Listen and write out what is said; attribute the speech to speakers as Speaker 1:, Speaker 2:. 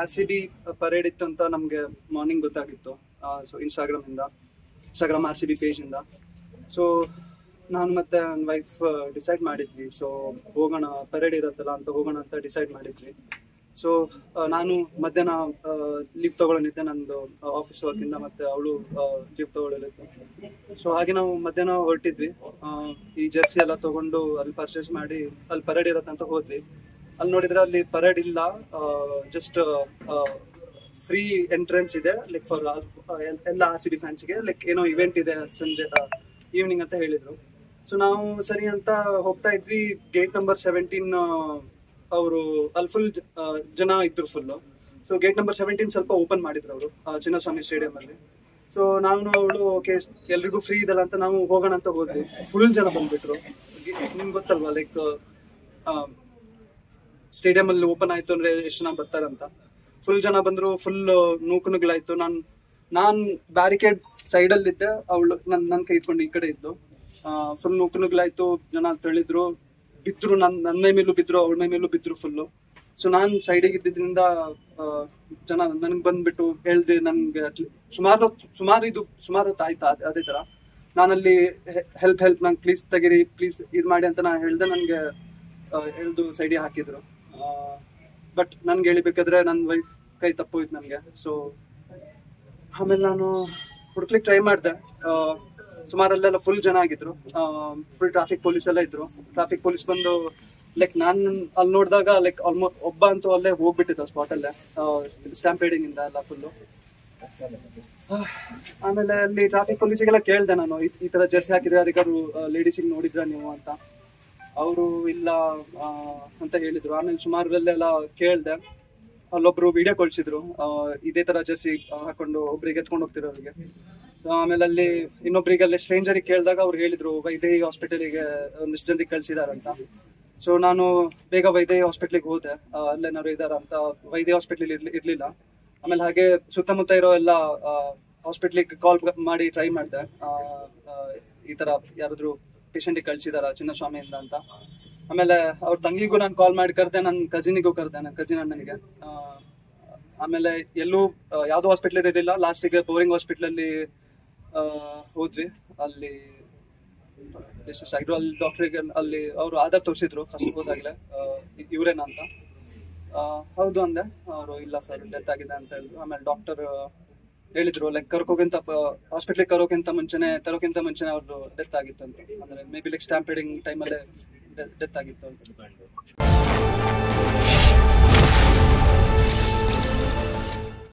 Speaker 1: RCB parade ಇತ್ತು ಅಂತ ನಮ್ಗೆ ಮಾರ್ನಿಂಗ್ ಗೊತ್ತಾಗಿತ್ತು. ಸೊ ಇನ್ಸ್ಟಾಗ್ರಾಮ್ RCB ಪೇಜ್ ಇಂದ. ಸೊ ನಾನು ಮತ್ತೆ ನನ್ನ ವೈಫ್ ಡಿಸೈಡ್ ಮಾಡಿದ್ವಿ. ಸೊ ಹೋಗೋಣ, ಪರೇಡ್ ಇರತ್ತಲ್ಲ ಅಂತ ಹೋಗೋಣ ಅಂತ ಡಿಸೈಡ್ ಮಾಡಿದ್ವಿ. ಸೊ ನಾನು ಮಧ್ಯಾಹ್ನ ಲೀವ್ ತಗೊಳ್ಳೋನಿದ್ದೆ ನಂದು ಆಫೀಸ್ ವರ್ಕ್ ಇಂದ, ಮತ್ತೆ ಅವಳು ಲೀವ್ ತಗೊಳ್ಳಲಿತ್ತು. ಸೊ ಹಾಗೆ ನಾವು ಮಧ್ಯಾಹ್ನ ಹೊರಟಿದ್ವಿ. ಈ ಜರ್ಸಿ ಎಲ್ಲ ತಗೊಂಡು ಅಲ್ಲಿ ಪರ್ಚೇಸ್ ಮಾಡಿ ಅಲ್ಲಿ ಪರೇಡ್ ಇರತ್ತಂತ ಹೋದ್ವಿ. ಅಲ್ಲಿ ನೋಡಿದ್ರೆ ಅಲ್ಲಿ ಪರೇಡ್ ಇಲ್ಲ, ಜಸ್ಟ್ ಫ್ರೀ ಎಂಟ್ರೆನ್ಸ್ ಇದೆ ಲೈಕ್ ಫಾರ್ ಎಲ್ಲ RCB ಫ್ಯಾನ್ಸ್ಗೆ. ಲೈಕ್ ಏನೋ ಇವೆಂಟ್ ಇದೆ ಸಂಜೆ ಈವ್ನಿಂಗ್ ಅಂತ ಹೇಳಿದ್ರು. ಸೊ ನಾವು ಸರಿ ಅಂತ ಹೋಗ್ತಾ ಇದ್ವಿ. ಗೇಟ್ ನಂಬರ್ 17 ಅವರು ಅಲ್ಲಿ ಫುಲ್ ಜನ ಇದ್ರು ಫುಲ್ಲು. ಸೊ ಗೇಟ್ ನಂಬರ್ 17 ಸ್ವಲ್ಪ ಓಪನ್ ಮಾಡಿದ್ರು ಅವರು ಚಿನ್ನಸ್ವಾಮಿ ಸ್ಟೇಡಿಯಂ ಅಲ್ಲಿ. ಸೊ ನಾನು ಅವಳು ಓಕೆ ಎಲ್ರಿಗೂ ಫ್ರೀ ಇದಲ್ಲ ಅಂತ ನಾವು ಹೋಗೋಣ ಅಂತ ಹೋದ್ವಿ. ಫುಲ್ ಜನ ಬಂದ್ಬಿಟ್ರು. ನಿಮ್ಗೆ ಗೊತ್ತಲ್ವಾ ಲೈಕ್ ಸ್ಟೇಡಿಯಂ ಅಲ್ಲಿ ಓಪನ್ ಆಯ್ತು ಅಂದ್ರೆ ಎಷ್ಟು ಜನ ಬರ್ತಾರಂತ. ಫುಲ್ ಜನ ಬಂದ್ರು, ಫುಲ್ ನೂಕುನುಗ್ಲಾಯ್ತು. ನಾನ್ ಬ್ಯಾರಿಕೇಡ್ ಸೈಡ್ ಅಲ್ಲಿ ಇದ್ದೆ, ಅವಳು ನನ್ ಕೈ ಇಟ್ಕೊಂಡು ಈ ಕಡೆ ಇದ್ದು. ಫುಲ್ ನೂಕುನುಗ್ಲಾಯ್ತು, ಜನ ತಳ್ಳಿದ್ರು, ಬಿದ್ರು, ನನ್ನ ಮೈ ಮೇಲೂ ಬಿದ್ರು, ಅವಳ ಮೈ ಮೇಲೂ ಬಿದ್ರು ಫುಲ್ಲು. ಸೊ ನಾನ್ ಸೈಡಿಗೆ ಇದ್ದಿದ್ರಿಂದ ಜನ ನನ್ಗೆ ಬಂದ್ಬಿಟ್ಟು ಹೇಳ್ದೆ, ನನ್ಗೆ ಸುಮಾರು ಹೊತ್ತು ಆಯ್ತಾ ಅದೇ ತರ. ನಾನಲ್ಲಿ ಹೆಲ್ಪ್ ನಂಗೆ ಪ್ಲೀಸ್ ತೆಗೀರಿ, ಪ್ಲೀಸ್ ಇದು ಮಾಡಿ ಅಂತ ನಾನು ಹೇಳ್ದೆ. ನನ್ಗೆ ಎಳ್ದು ಸೈಡಿಗೆ ಹಾಕಿದ್ರು. ಬಟ್ ನನ್ಗೆ ಹೇಳಿಬೇಕಾದ್ರೆ ನನ್ನ ವೈಫ್ ಕೈ ತಪ್ಪೋಯ್ತು ನನಗೆ. ಸೊ ಆಮೇಲೆ ನಾನು ಹುಡುಕ್ಲಿಕ್ಕೆ ಟ್ರೈ ಮಾಡಿದೆ. ಸುಮಾರಲ್ಲೆಲ್ಲ ಫುಲ್ ಜನ ಆಗಿದ್ರು, ಫುಲ್ ಟ್ರಾಫಿಕ್ ಪೊಲೀಸ್ ಎಲ್ಲ ಇದ್ರು. ಟ್ರಾಫಿಕ್ ಪೊಲೀಸ್ ಬಂದು ಲೈಕ್ ನಾನು ಅಲ್ಲಿ ನೋಡಿದಾಗ ಲೈಕ್ ಆಲ್ಮೋಸ್ಟ್ ಒಬ್ಬ ಅಂತೂ ಅಲ್ಲೇ ಹೋಗ್ಬಿಟ್ಟಿದ್ದ ಸ್ಪಾಟ್ ಅಲ್ಲೇ, ಸ್ಟ್ಯಾಂಪೇಡಿಂಗ್ ಇಂದ ಎಲ್ಲ ಫುಲ್ಲು. ಆಮೇಲೆ ಅಲ್ಲಿ ಟ್ರಾಫಿಕ್ ಪೊಲೀಸಿಗೆಲ್ಲ ಕೇಳ್ದೆ ನಾನು, ಈ ತರ ಜರ್ಸಿ ಹಾಕಿದ್ರೆ ಯಾರಿಗಾರು ಲೇಡೀಸಿಗೆ ನೋಡಿದ್ರ ನೀವು ಅಂತ. ಅವರು ಇಲ್ಲ ಅಂತ ಹೇಳಿದ್ರು. ಆಮೇಲೆ ಸುಮಾರಲ್ಲೆಲ್ಲ ಕೇಳ್ದೆ. ಅಲ್ಲೊಬ್ರು ವಿಡಿಯೋ ಕಳ್ಸಿದ್ರು ಇದೇ ತರ ಜರ್ಸಿ ಹಾಕೊಂಡು ಒಬ್ರಿಗೆ ಎತ್ಕೊಂಡು ಹೋಗ್ತಿರೋರಿಗೆ. ಆಮೇಲೆ ಅಲ್ಲಿ ಇನ್ನೊಬ್ರಿಗೆ ಅಲ್ಲಿ ಸ್ಟ್ರೇಂಜರಿಗೆ ಕೇಳಿದಾಗ ಅವ್ರು ಹೇಳಿದ್ರು ವೈದೇಹಿ ಹಾಸ್ಪಿಟಲಿಗೆ ಒಂದಿಷ್ಟು ಜನರಿಗೆ ಕಳ್ಸಿದಾರಂತ. ಸೊ ನಾನು ಬೇಗ ವೈದೇಹಿ ಹಾಸ್ಪಿಟ್ಲಿಗೆ ಹೋದೆ, ಅಲ್ಲೇನಾದ್ರು ಇದಾರ ಅಂತ. ವೈದೇಹಿ ಹಾಸ್ಪಿಟ್ಲ್ ಇರ್ಲಿಲ್ಲ. ಆಮೇಲೆ ಹಾಗೆ ಸುತ್ತಮುತ್ತ ಇರೋ ಎಲ್ಲ ಹಾಸ್ಪಿಟ್ಲಿಗೆ ಕಾಲ್ ಮಾಡಿ ಟ್ರೈ ಮಾಡಿದೆ, ಈ ತರ ಯಾರಾದ್ರು ಪೇಷಂಟಿಗೆ ಕಳ್ಸಿದಾರ ಚಿನ್ನಸ್ವಾಮಿಯಿಂದ ಅಂತ. ಆಮೇಲೆ ಅವ್ರ ತಂಗಿಗೂ ನಾನು ಕಾಲ್ ಮಾಡಿ ಕರೆದೆ, ನನ್ನ ಕಸಿನಿಗೂ ಕರೆದೆ, ನನ್ನ ಕಸಿನ್ ಅಣ್ಣನಿಗೆ. ಆಮೇಲೆ ಎಲ್ಲೂ ಯಾವ್ದೋ ಹಾಸ್ಪಿಟ್ಲ್ ಇರಲಿಲ್ಲ. ಲಾಸ್ಟಿಗೆ ಬೋರಿಂಗ್ ಹಾಸ್ಪಿಟ್ಲ್ ಅಲ್ಲಿ ಹೋದ್ವಿ. ಅಲ್ಲಿ ಅಲ್ಲಿ ಡಾಕ್ಟ್ರಿಗೆ ಅಲ್ಲಿ ಅವರು ಆಧಾರ್ ತೋರಿಸಿದ್ರು ಫಸ್ಟ್ ಹೋದಾಗ್ಲೆ, ಇವ್ರೇನ ಅಂತ. ಹೌದು ಅಂದೆ. ಅವರು ಇಲ್ಲ ಸರ್ ಡೆತ್ ಆಗಿದೆ ಅಂತ ಹೇಳಿದ್ರು. ಆಮೇಲೆ ಡಾಕ್ಟರ್ ಹೇಳಿದ್ರು ಲೈಕ್ ಹಾಸ್ಪಿಟ್ಲಿಗೆ ತರೋಕ್ಕಿಂತ ಮುಂಚೆನೆ ಅವ್ರದ್ದು ಡೆತ್ ಆಗಿತ್ತು ಅಂತ. ಅಂದ್ರೆ ಮೇ ಬಿ ಲೈಕ್ ಸ್ಟ್ಯಾಂಪೇಡಿಂಗ್ ಟೈಮಲ್ಲೇ ಡೆತ್ ಆಗಿತ್ತು ಅಂತ.